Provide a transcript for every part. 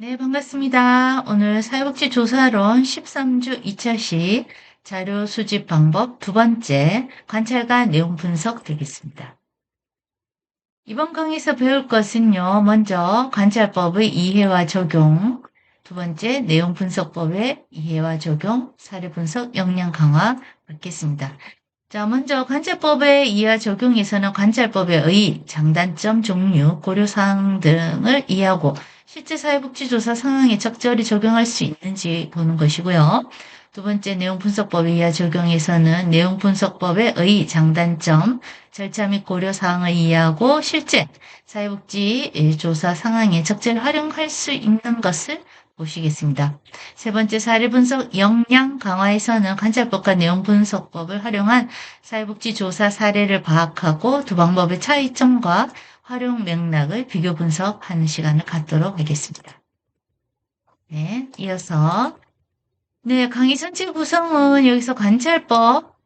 네, 반갑습니다. 오늘 사회복지조사론 13주 2차시 자료 수집 방법 두 번째 관찰과 내용 분석 되겠습니다. 이번 강의에서 배울 것은요, 먼저 관찰법의 이해와 적용, 두 번째 내용 분석법의 이해와 적용, 사례 분석, 역량 강화 받겠습니다. 자, 먼저 관찰법의 이해와 적용에서는 관찰법의 의, 장단점, 종류, 고려사항 등을 이해하고 실제 사회복지조사 상황에 적절히 적용할 수 있는지 보는 것이고요. 두 번째 내용 분석법의 이해와 적용에서는 내용 분석법의 의, 장단점, 절차 및 고려사항을 이해하고 실제 사회복지조사 상황에 적절히 활용할 수 있는 것을 보시겠습니다. 세 번째 사례 분석 역량 강화에서는 관찰법과 내용 분석법을 활용한 사회복지 조사 사례를 파악하고 두 방법의 차이점과 활용 맥락을 비교 분석하는 시간을 갖도록 하겠습니다. 네, 이어서 강의 전체 구성은 여기서 관찰법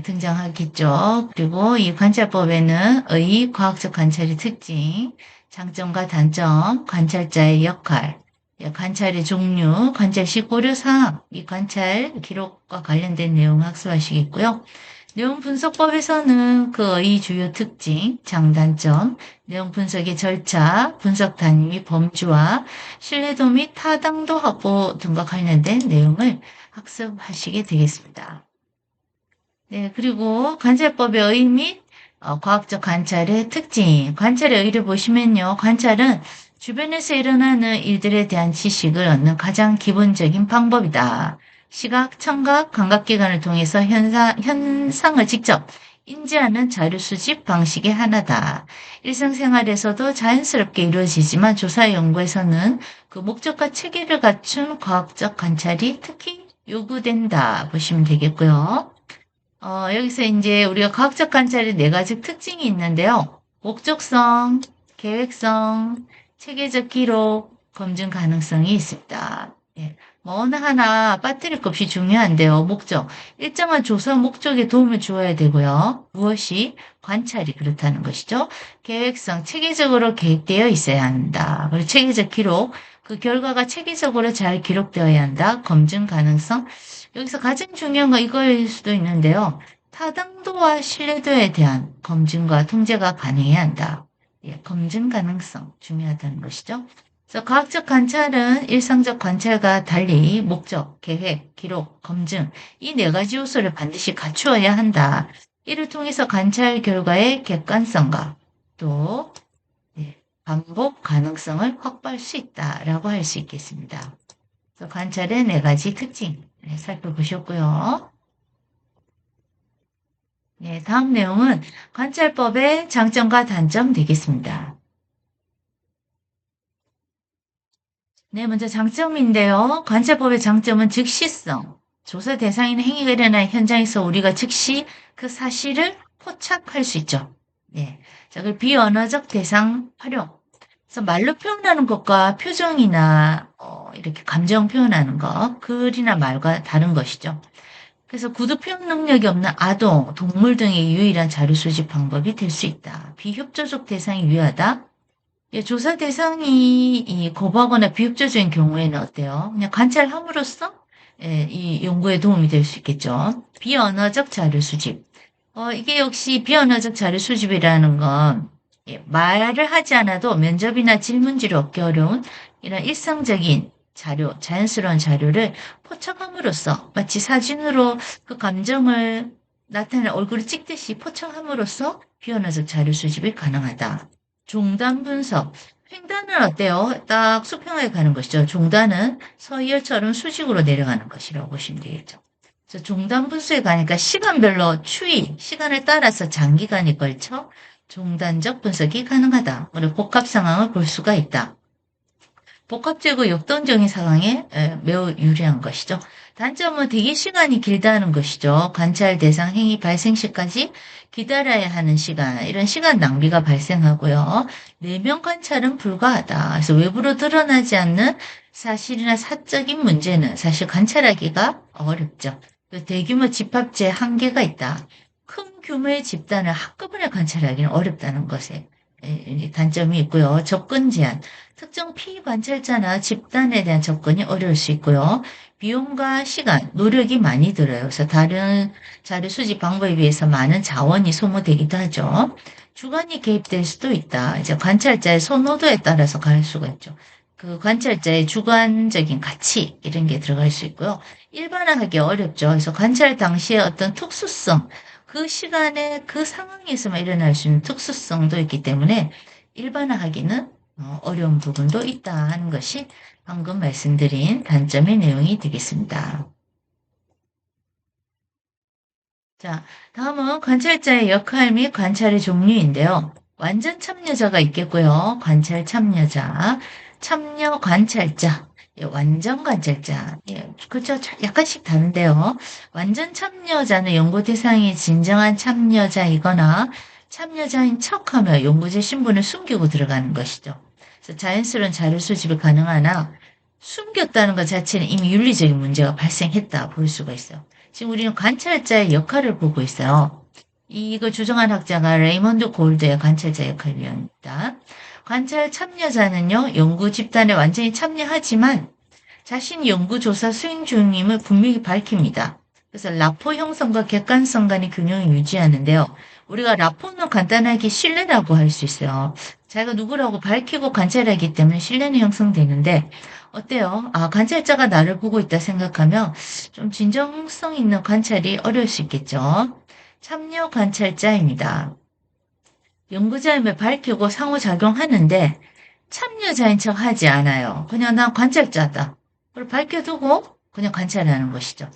등장하겠죠. 그리고 이 관찰법에는 의 과학적 관찰의 특징, 장점과 단점, 관찰자의 역할, 관찰의 종류, 관찰 시 고려사항, 이 관찰 기록과 관련된 내용 학습하시겠고요. 내용 분석법에서는 그의 주요 특징, 장단점, 내용 분석의 절차, 분석 단위 및 범주와 신뢰도 및 타당도 확보 등과 관련된 내용을 학습하시게 되겠습니다. 네, 그리고 관찰법의 의 및 과학적 관찰의 특징, 관찰의 의를 보시면요. 관찰은 주변에서 일어나는 일들에 대한 지식을 얻는 가장 기본적인 방법이다. 시각, 청각, 감각기관을 통해서 현상을 직접 인지하는 자료 수집 방식의 하나다. 일상생활에서도 자연스럽게 이루어지지만 조사 연구에서는 그 목적과 체계를 갖춘 과학적 관찰이 특히 요구된다 보시면 되겠고요. 여기서 이제 우리가 과학적 관찰의 네 가지 특징이 있는데요. 목적성, 계획성, 체계적 기록, 검증 가능성이 있습니다. 예, 뭐 어느 하나 빠뜨릴 것 없이 중요한데요. 목적, 일정한 조사 목적에 도움을 주어야 되고요. 무엇이 관찰이 그렇다는 것이죠. 계획성, 체계적으로 계획되어 있어야 한다. 그리고 체계적 기록, 그 결과가 체계적으로 잘 기록되어야 한다. 검증 가능성, 여기서 가장 중요한 건 이거일 수도 있는데요. 타당도와 신뢰도에 대한 검증과 통제가 가능해야 한다. 예, 검증 가능성 중요하다는 것이죠. 그래서 과학적 관찰은 일상적 관찰과 달리 목적, 계획, 기록, 검증 이 네 가지 요소를 반드시 갖추어야 한다. 이를 통해서 관찰 결과의 객관성과 또 반복 가능성을 확보할 수 있다라고 할 수 있겠습니다. 그래서 관찰의 네 가지 특징 살펴보셨고요. 네, 다음 내용은 관찰법의 장점과 단점 되겠습니다. 네, 먼저 장점인데요. 관찰법의 장점은 즉시성. 조사 대상인 행위가 일어난 현장에서 우리가 즉시 그 사실을 포착할 수 있죠. 네. 자, 그 비언어적 대상 활용. 그래서 말로 표현하는 것과 표정이나 이렇게 감정 표현하는 것, 글이나 말과 다른 것이죠. 그래서 구두 표현 능력이 없는 아동, 동물 등의 유일한 자료 수집 방법이 될 수 있다. 비협조적 대상이 유효하다. 예, 조사 대상이 거부하거나 비협조적인 경우에는 어때요? 그냥 관찰함으로써 이 연구에 도움이 될 수 있겠죠. 비언어적 자료 수집. 이게 역시 비언어적 자료 수집이라는 건 말을 하지 않아도 면접이나 질문지를 얻기 어려운 이런 일상적인 자료, 자연스러운 자료를 포착함으로써 마치 사진으로 그 감정을 나타낸 얼굴을 찍듯이 포착함으로써 비언어적 자료 수집이 가능하다. 종단 분석. 횡단은 어때요? 딱 수평하게 가는 것이죠. 종단은 서희열처럼 수직으로 내려가는 것이라고 보시면 되겠죠. 그래서 종단 분석에 가니까 시간별로 추이, 시간을 따라서 장기간에 걸쳐 종단적 분석이 가능하다. 그리고 복합 상황을 볼 수가 있다. 복합적이고 역동적인 상황에 매우 유리한 것이죠. 단점은 대기 시간이 길다는 것이죠. 관찰 대상 행위 발생 시까지 기다려야 하는 시간, 이런 시간 낭비가 발생하고요. 내면 관찰은 불가하다. 그래서 외부로 드러나지 않는 사실이나 사적인 문제는 사실 관찰하기가 어렵죠. 대규모 집합체의 한계가 있다. 큰 규모의 집단을 한꺼번에 관찰하기는 어렵다는 것에 단점이 있고요. 접근 제한. 특정 피관찰자나 집단에 대한 접근이 어려울 수 있고요. 비용과 시간, 노력이 많이 들어요. 그래서 다른 자료 수집 방법에 비해서 많은 자원이 소모되기도 하죠. 주관이 개입될 수도 있다. 이제 관찰자의 선호도에 따라서 갈 수가 있죠. 그 관찰자의 주관적인 가치 이런 게 들어갈 수 있고요. 일반화하기 어렵죠. 그래서 관찰 당시의 어떤 특수성, 그 시간에 그 상황에서만 일어날 수 있는 특수성도 있기 때문에 일반화하기는 어려운 부분도 있다 하는 것이 방금 말씀드린 단점의 내용이 되겠습니다. 자, 다음은 관찰자의 역할 및 관찰의 종류인데요. 완전 참여자가 있겠고요. 관찰 참여자, 참여 관찰자, 예, 완전 관찰자. 예, 그렇죠. 약간씩 다른데요. 완전 참여자는 연구 대상이 진정한 참여자이거나 참여자인 척하며 연구자 신분을 숨기고 들어가는 것이죠. 그래서 자연스러운 자료 수집이 가능하나 숨겼다는 것 자체는 이미 윤리적인 문제가 발생했다 볼 수가 있어요. 지금 우리는 관찰자의 역할을 보고 있어요. 이걸 주장한 학자가 레이먼드 골드의 관찰자 역할위원입니다. 관찰 참여자는요, 연구 집단에 완전히 참여하지만 자신이 연구조사 수행 중임을 분명히 밝힙니다. 그래서 라포 형성과 객관성 간의 균형을 유지하는데요. 우리가 라포는 간단하게 신뢰라고 할 수 있어요. 자기가 누구라고 밝히고 관찰하기 때문에 신뢰는 형성되는데 어때요? 아, 관찰자가 나를 보고 있다 생각하면 좀 진정성 있는 관찰이 어려울 수 있겠죠. 참여 관찰자입니다. 연구자임을 밝히고 상호작용하는데 참여자인 척 하지 않아요. 그냥 난 관찰자다. 그걸 밝혀두고 그냥 관찰하는 것이죠.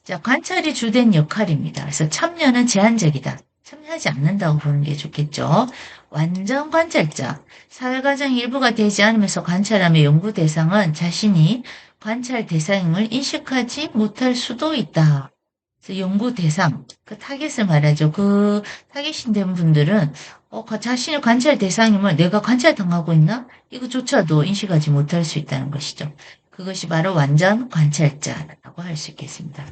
자, 관찰이 주된 역할입니다. 그래서 참여는 제한적이다. 참여하지 않는다고 보는 게 좋겠죠. 완전 관찰자. 사회과정 일부가 되지 않으면서 관찰하며 연구 대상은 자신이 관찰 대상임을 인식하지 못할 수도 있다. 그래서 연구 대상, 그 타겟을 말하죠. 그 타겟이 된 분들은 자신의 관찰 대상임을 내가 관찰당하고 있나? 이거조차도 인식하지 못할 수 있다는 것이죠. 그것이 바로 완전 관찰자라고 할 수 있겠습니다.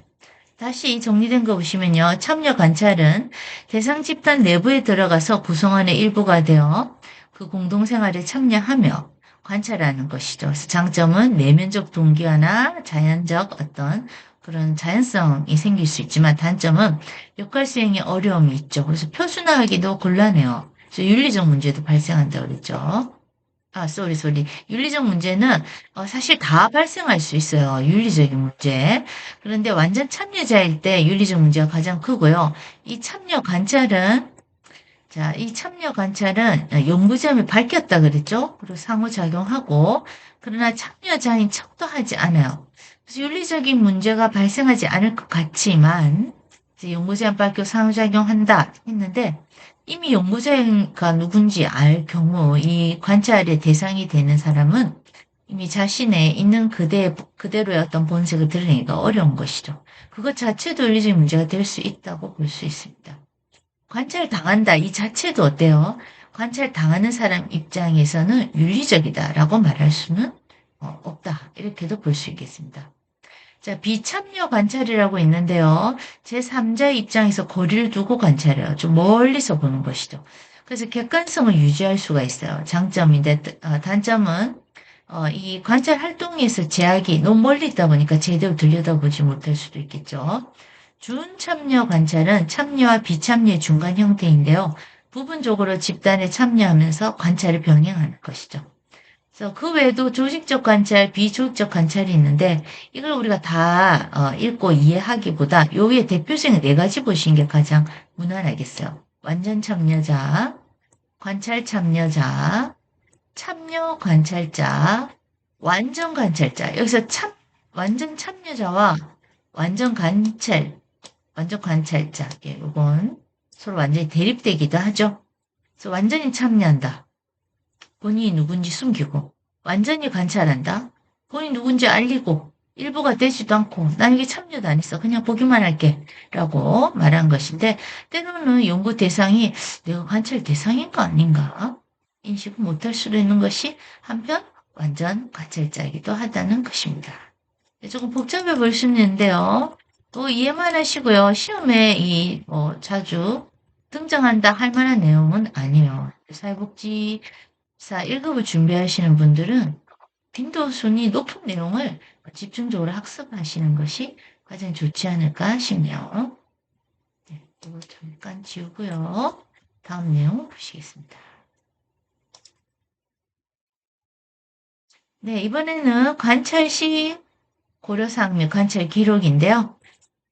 다시 정리된 거 보시면요. 참여 관찰은 대상 집단 내부에 들어가서 구성원의 일부가 되어 그 공동생활에 참여하며 관찰하는 것이죠. 그래서 장점은 내면적 동기화나 자연적 어떤 그런 자연성이 생길 수 있지만 단점은 역할 수행에 어려움이 있죠. 그래서 표준화하기도 곤란해요. 그래서 윤리적 문제도 발생한다고 그랬죠. 아, 쏘리. 윤리적 문제는 사실 다 발생할 수 있어요. 윤리적인 문제. 그런데 완전 참여자일 때 윤리적 문제가 가장 크고요. 이 참여 관찰은 자, 이 참여 관찰은 연구점이 밝혔다 그랬죠? 그리고 상호작용하고 그러나 참여자인 척도 하지 않아요. 그래서 윤리적인 문제가 발생하지 않을 것 같지만 이제 연구자는 밝혀 상호작용한다 했는데 이미 연구자가 누군지 알 경우 이 관찰의 대상이 되는 사람은 이미 자신의 있는 그대로의 어떤 본색을 드러내기가 어려운 것이죠. 그것 자체도 윤리적인 문제가 될 수 있다고 볼 수 있습니다. 관찰당한다 이 자체도 어때요? 관찰당하는 사람 입장에서는 윤리적이다라고 말할 수는 없다. 이렇게도 볼 수 있겠습니다. 자, 비참여 관찰이라고 있는데요. 제3자 입장에서 거리를 두고 관찰해요. 좀 멀리서 보는 것이죠. 그래서 객관성을 유지할 수가 있어요. 장점인데 단점은 이 관찰 활동에서 제약이 너무 멀리 있다 보니까 제대로 들여다보지 못할 수도 있겠죠. 준참여 관찰은 참여와 비참여의 중간 형태인데요. 부분적으로 집단에 참여하면서 관찰을 병행하는 것이죠. 그래서 그 외에도 조직적 관찰, 비조직적 관찰이 있는데 이걸 우리가 다 읽고 이해하기보다 요 위에 대표적인 네 가지 보시는 게 가장 무난하겠어요. 완전 참여자, 관찰 참여자, 참여 관찰자, 완전 관찰자. 여기서 완전 참여자와 완전 관찰자. 예, 이건 서로 완전히 대립되기도 하죠. 그래서 완전히 참여한다. 본인이 누군지 숨기고 완전히 관찰한다. 본인이 누군지 알리고 일부가 되지도 않고 난 이게 참여도 안 했어. 그냥 보기만 할게. 라고 말한 것인데 때로는 연구 대상이 내가 관찰 대상인가 아닌가 인식을 못할 수도 있는 것이 한편 완전 관찰자이기도 하다는 것입니다. 조금 복잡해 보일 수 있는데요. 또 이해만 하시고요. 시험에 자주 등장한다 할 만한 내용은 아니에요. 사회복지사 1급을 준비하시는 분들은 빈도순이 높은 내용을 집중적으로 학습하시는 것이 가장 좋지 않을까 싶네요. 네, 이거 잠깐 지우고요. 다음 내용 보시겠습니다. 네, 이번에는 관찰 시 고려사항 및 관찰 기록인데요.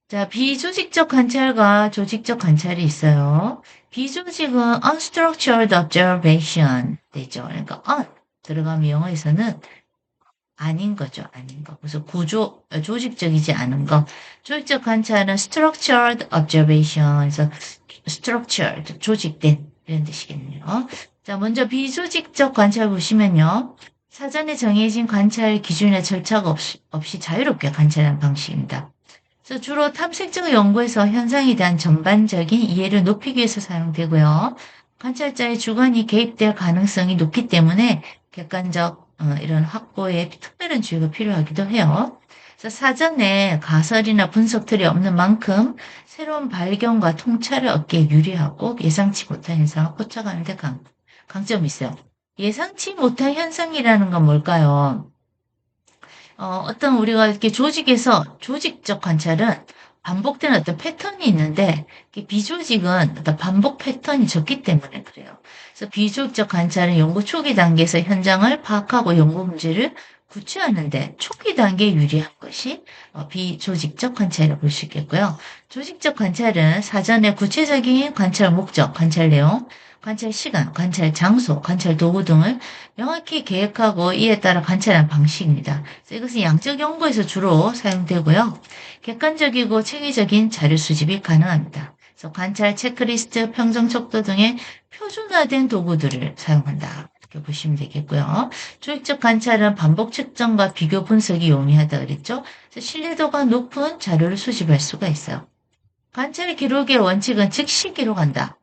자, 비조직적 관찰과 조직적 관찰이 있어요. 비조직은 unstructured observation 되죠. 그러니까 들어가면 영어에서는 아닌 거죠. 아닌 거. 그래서 조직적이지 않은 거. 조직적 관찰은 structured observation. 그래서 structured, 조직된 이런 뜻이겠네요. 자, 먼저 비조직적 관찰 보시면요. 사전에 정해진 관찰 기준이나 절차가 없이 자유롭게 관찰하는 방식입니다. 그래서 주로 탐색적 연구에서 현상에 대한 전반적인 이해를 높이기 위해서 사용되고요. 관찰자의 주관이 개입될 가능성이 높기 때문에 객관적 이런 확보에 특별한 주의가 필요하기도 해요. 그래서 사전에 가설이나 분석 틀이 없는 만큼 새로운 발견과 통찰을 얻기에 유리하고 예상치 못한 현상을 포착하는 데 강점이 있어요. 예상치 못한 현상이라는 건 뭘까요? 어떤 우리가 이렇게 조직에서 조직적 관찰은 반복되는 어떤 패턴이 있는데 비조직은 어떤 반복 패턴이 적기 때문에 그래요. 그래서 비조직적 관찰은 연구 초기 단계에서 현장을 파악하고 연구 문제를 구체화하는데 초기 단계에 유리한 것이 비조직적 관찰이라고 볼 수 있겠고요. 조직적 관찰은 사전에 구체적인 관찰 목적, 관찰 내용, 관찰 시간, 관찰 장소, 관찰 도구 등을 명확히 계획하고 이에 따라 관찰하는 방식입니다. 그래서 이것은 양적 연구에서 주로 사용되고요. 객관적이고 체계적인 자료 수집이 가능합니다. 그래서 관찰, 체크리스트, 평정 척도 등의 표준화된 도구들을 사용한다. 이렇게 보시면 되겠고요. 조직적 관찰은 반복 측정과 비교 분석이 용이하다 그랬죠. 그래서 신뢰도가 높은 자료를 수집할 수가 있어요. 관찰 기록의 원칙은 즉시 기록한다.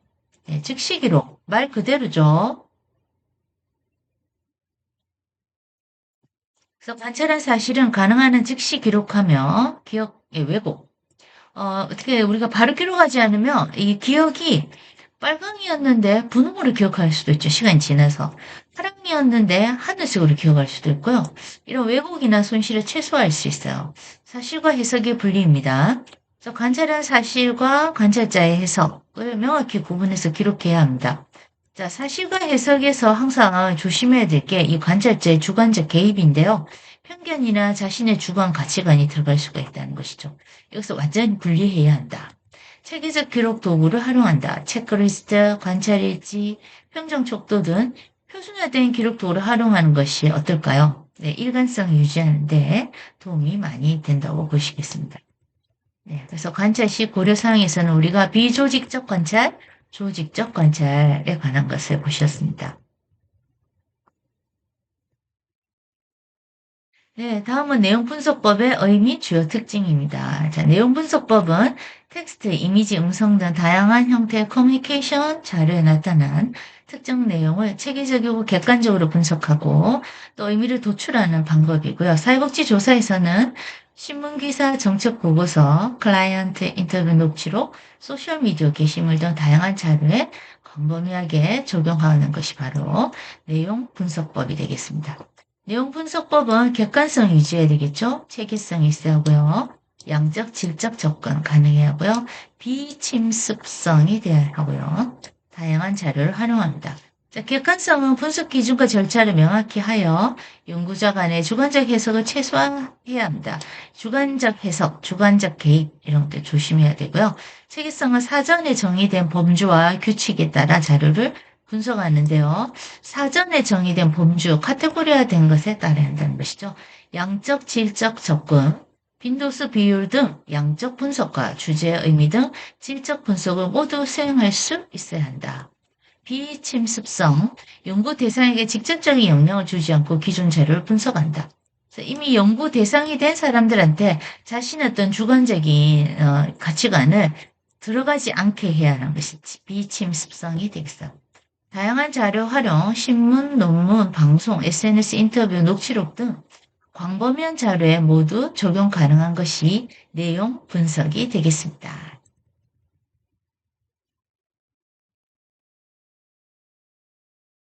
네, 즉시 기록. 말 그대로죠. 그래서 관찰한 사실은 가능한 한 즉시 기록하며 기억의 왜곡. 어떻게 우리가 바로 기록하지 않으면 이 기억이 빨강이었는데 분홍으로 기억할 수도 있죠. 시간이 지나서. 파랑이었는데 하늘색으로 기억할 수도 있고요. 이런 왜곡이나 손실을 최소화할 수 있어요. 사실과 해석의 분리입니다. 그래서 관찰한 사실과 관찰자의 해석을 명확히 구분해서 기록해야 합니다. 자, 사실과 해석에서 항상 조심해야 될 게 이 관찰자의 주관적 개입인데요. 편견이나 자신의 주관 가치관이 들어갈 수가 있다는 것이죠. 여기서 완전히 분리해야 한다. 체계적 기록 도구를 활용한다. 체크리스트, 관찰일지, 평정 촉도 등 표준화된 기록 도구를 활용하는 것이 어떨까요? 네, 일관성을 유지하는데 도움이 많이 된다고 보시겠습니다. 네, 그래서 관찰 시 고려 사항에서는 우리가 비조직적 관찰, 조직적 관찰에 관한 것을 보셨습니다. 네, 다음은 내용 분석법의 의미 주요 특징입니다. 자, 내용 분석법은 텍스트, 이미지, 음성 등 다양한 형태의 커뮤니케이션 자료에 나타난 특정 내용을 체계적이고 객관적으로 분석하고 또 의미를 도출하는 방법이고요. 사회복지조사에서는 신문기사, 정책보고서, 클라이언트 인터뷰 녹취록, 소셜미디어 게시물 등 다양한 자료에 광범위하게 적용하는 것이 바로 내용 분석법이 되겠습니다. 내용 분석법은 객관성 유지해야 되겠죠? 체계성이 있어야 하고요. 양적, 질적 접근 가능해야 하고요. 비침습성이 돼야 하고요. 다양한 자료를 활용합니다. 자, 객관성은 분석 기준과 절차를 명확히 하여 연구자 간의 주관적 해석을 최소화해야 합니다. 주관적 해석, 주관적 개입 이런 것들 조심해야 되고요. 체계성은 사전에 정의된 범주와 규칙에 따라 자료를 분석하는데요. 사전에 정의된 범주, 카테고리화된 것에 따라야 한다는 것이죠. 양적, 질적 접근, 빈도수 비율 등 양적 분석과 주제의 의미 등 질적 분석을 모두 수행할 수 있어야 한다. 비침습성, 연구 대상에게 직접적인 영향을 주지 않고 기존 자료를 분석한다. 이미 연구 대상이 된 사람들한테 자신의 어떤 주관적인 가치관을 들어가지 않게 해야 하는 것이 비침습성이 되겠어. 다양한 자료 활용, 신문, 논문, 방송, SNS 인터뷰, 녹취록 등 광범위한 자료에 모두 적용 가능한 것이 내용 분석이 되겠습니다.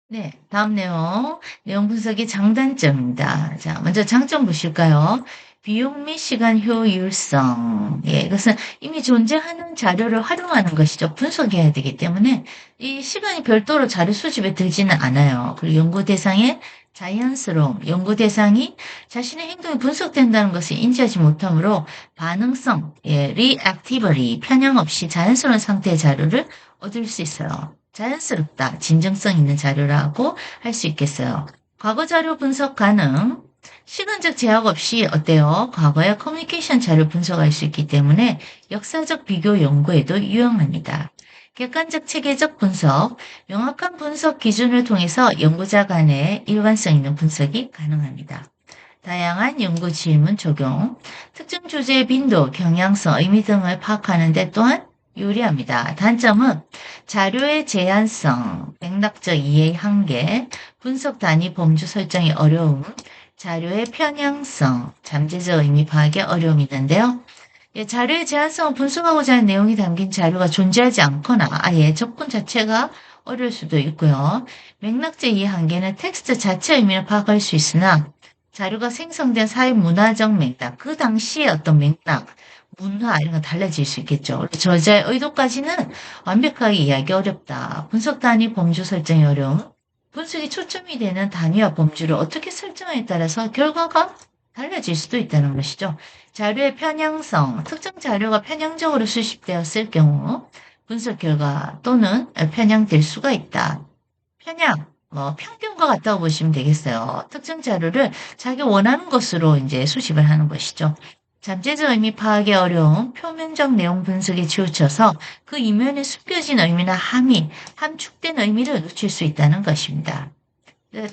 네, 다음 내용 분석의 장단점입니다. 자, 먼저 장점 보실까요? 비용 및 시간 효율성. 예, 이것은 이미 존재하는 자료를 활용하는 것이죠. 분석해야 되기 때문에 이 시간이 별도로 자료 수집에 들지는 않아요. 그리고 연구 대상의 자연스러움, 연구 대상이 자신의 행동이 분석된다는 것을 인지하지 못하므로 반응성, 예, reactively, 편향 없이 자연스러운 상태의 자료를 얻을 수 있어요. 자연스럽다, 진정성 있는 자료라고 할 수 있겠어요. 과거 자료 분석 가능. 시간적 제약 없이 어때요? 과거의 커뮤니케이션 자료 분석할 수 있기 때문에 역사적 비교 연구에도 유용합니다. 객관적 체계적 분석, 명확한 분석 기준을 통해서 연구자 간의 일관성 있는 분석이 가능합니다. 다양한 연구 질문 적용, 특정 주제의 빈도, 경향성, 의미 등을 파악하는 데 또한 유리합니다. 단점은 자료의 제한성, 맥락적 이해의 한계, 분석 단위 범주 설정의 어려움, 자료의 편향성, 잠재적 의미 파악의 어려움이 있는데요. 예, 자료의 제한성은 분석하고자 하는 내용이 담긴 자료가 존재하지 않거나 아예 접근 자체가 어려울 수도 있고요. 맥락적 이해 한계는 텍스트 자체 의미를 파악할 수 있으나 자료가 생성된 사회 문화적 맥락, 그 당시의 어떤 맥락, 문화 이런 건 달라질 수 있겠죠. 저자의 의도까지는 완벽하게 이해하기 어렵다. 분석 단위 범주 설정이 어려움. 분석이 초점이 되는 단위와 범주를 어떻게 설정하에 따라서 결과가 달라질 수도 있다는 것이죠. 자료의 편향성, 특정 자료가 편향적으로 수집되었을 경우 분석 결과 또는 편향될 수가 있다. 편향, 편견과 같다고 보시면 되겠어요. 특정 자료를 자기 원하는 것으로 이제 수집을 하는 것이죠. 잠재적 의미 파악의 어려움, 표면적 내용 분석에 치우쳐서 그 이면에 숨겨진 의미나 함의, 함축된 의미를 놓칠 수 있다는 것입니다.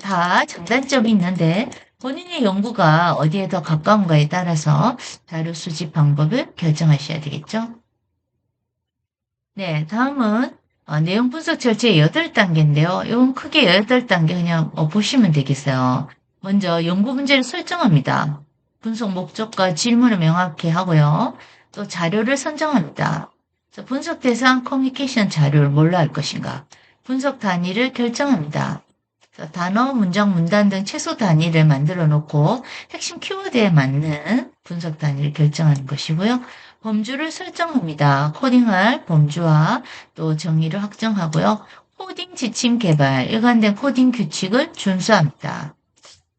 다 장단점이 있는데 본인의 연구가 어디에 더 가까운가에 따라서 자료 수집 방법을 결정하셔야 되겠죠. 네, 다음은 내용 분석 절차의 8단계인데요. 이건 크게 8단계 그냥 보시면 되겠어요. 먼저 연구 문제를 설정합니다. 분석 목적과 질문을 명확히 하고요. 또 자료를 선정합니다. 분석 대상 커뮤니케이션 자료를 뭘로 할 것인가. 분석 단위를 결정합니다. 단어, 문장, 문단 등 최소 단위를 만들어 놓고 핵심 키워드에 맞는 분석 단위를 결정하는 것이고요. 범주를 설정합니다. 코딩할 범주와 또 정의를 확정하고요. 코딩 지침 개발, 일관된 코딩 규칙을 준수합니다.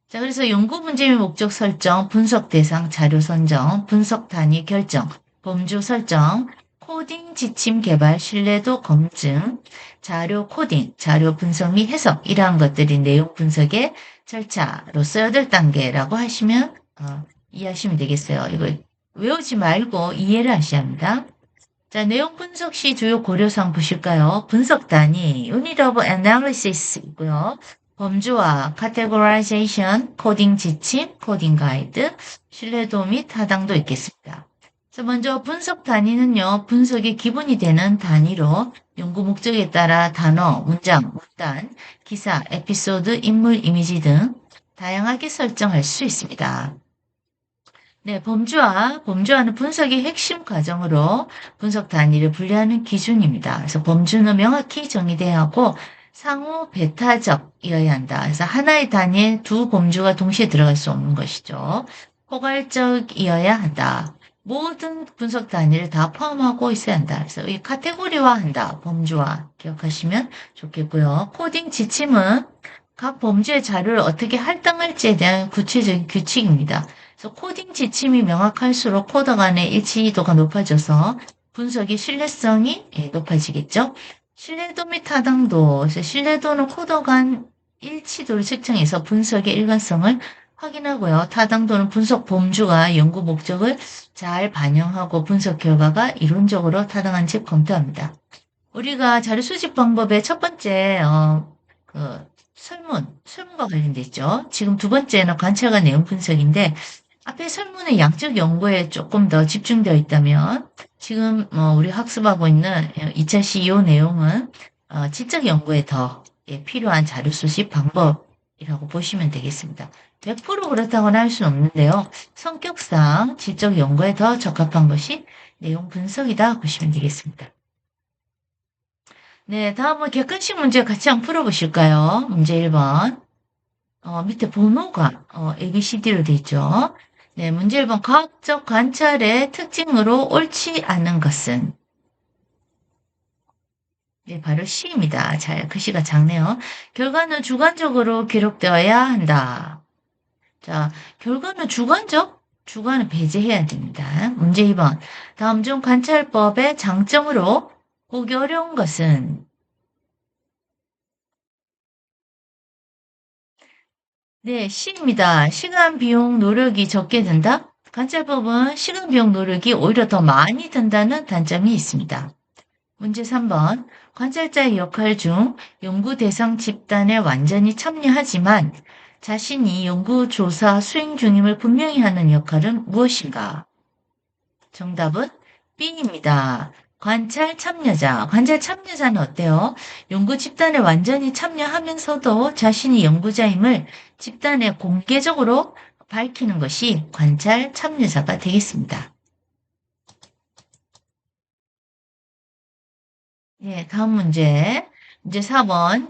자, 그래서 연구 문제 및 목적 설정, 분석 대상, 자료 선정, 분석 단위 결정, 범주 설정, 코딩 지침 개발, 신뢰도 검증, 자료 코딩, 자료 분석 및 해석 이러한 것들이 내용 분석의 절차로서 8단계라고 하시면 이해하시면 되겠어요. 이거 외우지 말고 이해를 하셔야 합니다. 자, 내용 분석 시 주요 고려사항 보실까요? 분석 단위, Unit of Analysis 있고요. 범주와 Categorization, 코딩 지침, 코딩 가이드, 신뢰도 및 타당도 있겠습니다. 자, 먼저 분석 단위는요, 분석의 기본이 되는 단위로 연구 목적에 따라 단어, 문장, 문단, 기사, 에피소드, 인물, 이미지 등 다양하게 설정할 수 있습니다. 네, 범주와는 분석의 핵심 과정으로 분석 단위를 분류하는 기준입니다. 그래서 범주는 명확히 정의돼야 하고 상호 배타적이어야 한다. 그래서 하나의 단위에 두 범주가 동시에 들어갈 수 없는 것이죠. 포괄적이어야 한다. 모든 분석 단위를 다 포함하고 있어야 한다. 그래서 이 카테고리화한다. 범주와 기억하시면 좋겠고요. 코딩 지침은 각 범주의 자료를 어떻게 할당할지에 대한 구체적인 규칙입니다. 그래서 코딩 지침이 명확할수록 코더 간의 일치도가 높아져서 분석의 신뢰성이 높아지겠죠. 신뢰도 및 타당도, 그래서 신뢰도는 코더 간 일치도를 측정해서 분석의 일관성을 확인하고요. 타당도는 분석 범주가 연구 목적을 잘 반영하고 분석 결과가 이론적으로 타당한지 검토합니다. 우리가 자료 수집 방법의 첫 번째 그 설문과 관련돼 있죠. 지금 두 번째는 관찰과 내용 분석인데 앞에 설문은 양적 연구에 조금 더 집중되어 있다면 지금 우리 학습하고 있는 2차 CEO 내용은 지적 연구에 더 필요한 자료 수집 방법이라고 보시면 되겠습니다. 100% 그렇다고는 할 수는 없는데요. 성격상 지적 연구에 더 적합한 것이 내용 분석이다 보시면 되겠습니다. 네, 다음은 객관식 문제 같이 한번 풀어보실까요? 문제 1번. 밑에 번호가 ABCD로 돼 있죠. 네, 문제 1번. 과학적 관찰의 특징으로 옳지 않은 것은? 네, 바로 C입니다. 잘, 글씨가 작네요. 결과는 주관적으로 기록되어야 한다. 자, 결과는 주관적? 주관은 배제해야 됩니다. 문제 2번. 다음 중 관찰법의 장점으로 보기 어려운 것은? 네, C입니다. 시간, 비용, 노력이 적게 든다? 관찰법은 시간, 비용, 노력이 오히려 더 많이 든다는 단점이 있습니다. 문제 3번. 관찰자의 역할 중 연구 대상 집단에 완전히 참여하지만 자신이 연구조사 수행 중임을 분명히 하는 역할은 무엇인가? 정답은 B입니다. 관찰 참여자. 관찰 참여자는 어때요? 연구 집단에 완전히 참여하면서도 자신이 연구자임을 집단에 공개적으로 밝히는 것이 관찰 참여자가 되겠습니다. 네, 다음 문제. 문제 4번.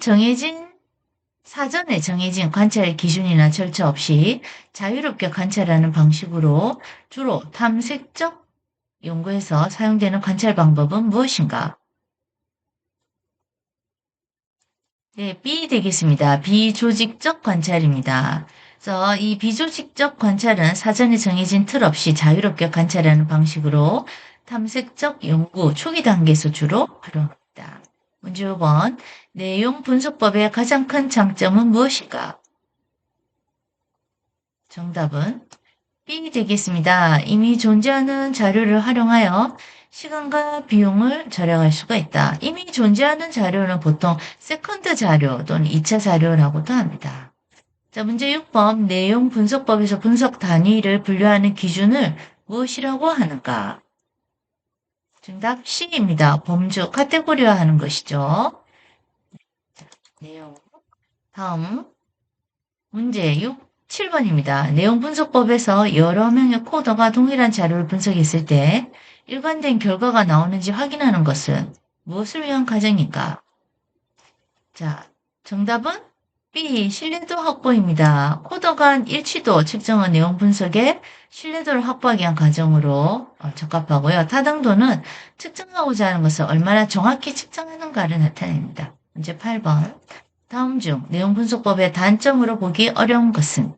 사전에 정해진 관찰 기준이나 절차 없이 자유롭게 관찰하는 방식으로 주로 탐색적 연구에서 사용되는 관찰 방법은 무엇인가? 네, B 되겠습니다. 비조직적 관찰입니다. 그래서 이 비조직적 관찰은 사전에 정해진 틀 없이 자유롭게 관찰하는 방식으로 탐색적 연구 초기 단계에서 주로 활용합니다. 문제 5번. 내용 분석법의 가장 큰 장점은 무엇인가? 정답은 B 되겠습니다. 이미 존재하는 자료를 활용하여 시간과 비용을 절약할 수가 있다. 이미 존재하는 자료는 보통 세컨드 자료 또는 2차 자료라고도 합니다. 자, 문제 6번. 내용 분석법에서 분석 단위를 분류하는 기준을 무엇이라고 하는가? 정답 C입니다. 범주, 카테고리화하는 것이죠. 내용. 다음 문제 7번입니다. 내용 분석법에서 여러 명의 코더가 동일한 자료를 분석했을 때 일관된 결과가 나오는지 확인하는 것은 무엇을 위한 과정인가? 자, 정답은 B. 신뢰도 확보입니다. 코더 간 일치도 측정한 내용 분석에 신뢰도를 확보하기 위한 과정으로 적합하고요. 타당도는 측정하고자 하는 것을 얼마나 정확히 측정하는가를 나타냅니다. 문제 8번. 다음 중 내용 분석법의 단점으로 보기 어려운 것은?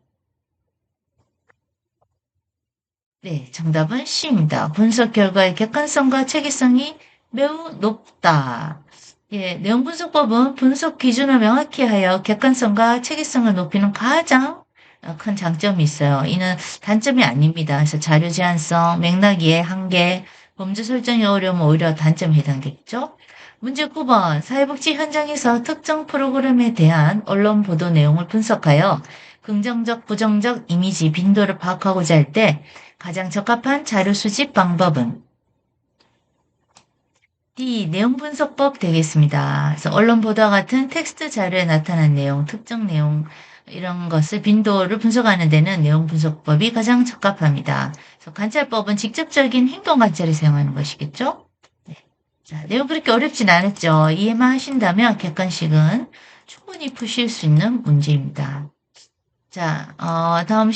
네, 정답은 C입니다. 분석 결과의 객관성과 체계성이 매우 높다. 예, 내용 분석법은 분석 기준을 명확히 하여 객관성과 체계성을 높이는 가장 큰 장점이 있어요. 이는 단점이 아닙니다. 그래서 자료 제한성, 맥락 이해 한계, 범주 설정이 어려우면 오히려 단점에 해당되겠죠. 문제 9번. 사회복지 현장에서 특정 프로그램에 대한 언론 보도 내용을 분석하여 긍정적, 부정적 이미지 빈도를 파악하고자 할 때 가장 적합한 자료 수집 방법은 D. 내용 분석법 되겠습니다. 그래서 언론 보도와 같은 텍스트 자료에 나타난 내용, 특정 내용 이런 것을 빈도를 분석하는 데는 내용 분석법이 가장 적합합니다. 그래서 관찰법은 직접적인 행동 관찰을 사용하는 것이겠죠? 네. 자, 내용 그렇게 어렵진 않았죠. 이해만 하신다면 객관식은 충분히 푸실 수 있는 문제입니다. 자, 다음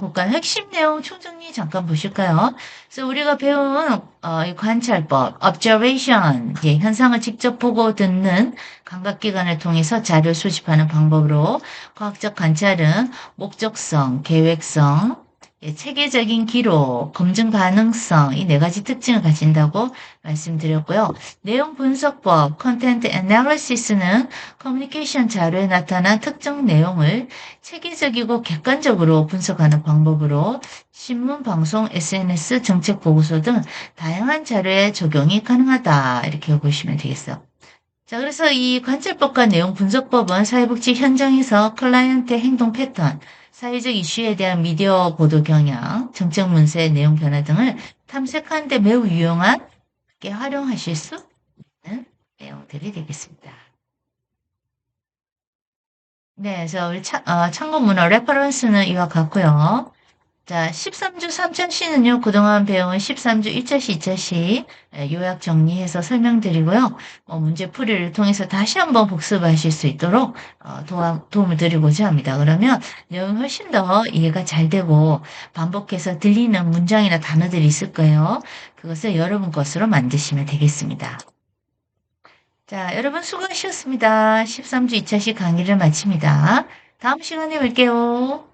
볼까요? 핵심 내용 총정리 잠깐 보실까요? 그래서 우리가 배운 이 관찰법, observation, 예, 현상을 직접 보고 듣는 감각기관을 통해서 자료를 수집하는 방법으로 과학적 관찰은 목적성, 계획성, 예, 체계적인 기록, 검증 가능성 이 네 가지 특징을 가진다고 말씀드렸고요. 내용 분석법, content analysis는 커뮤니케이션 자료에 나타난 특정 내용을 체계적이고 객관적으로 분석하는 방법으로 신문, 방송, SNS, 정책 보고서 등 다양한 자료에 적용이 가능하다. 이렇게 보시면 되겠어요. 자, 그래서 이 관찰법과 내용 분석법은 사회복지 현장에서 클라이언트 행동 패턴, 사회적 이슈에 대한 미디어 보도 경향, 정책 문서의 내용 변화 등을 탐색하는 데 매우 유용하게 활용하실 수 있는 내용들이 되겠습니다. 네, 그래서 우리 참고 문헌 레퍼런스는 이와 같고요. 자, 13주 3차시는요, 그동안 배운 13주 1차시, 2차시 요약 정리해서 설명드리고요. 문제 풀이를 통해서 다시 한번 복습하실 수 있도록 도움을 드리고자 합니다. 그러면 내용이 훨씬 더 이해가 잘 되고 반복해서 들리는 문장이나 단어들이 있을 거예요. 그것을 여러분 것으로 만드시면 되겠습니다. 자, 여러분 수고하셨습니다. 13주 2차시 강의를 마칩니다. 다음 시간에 뵐게요.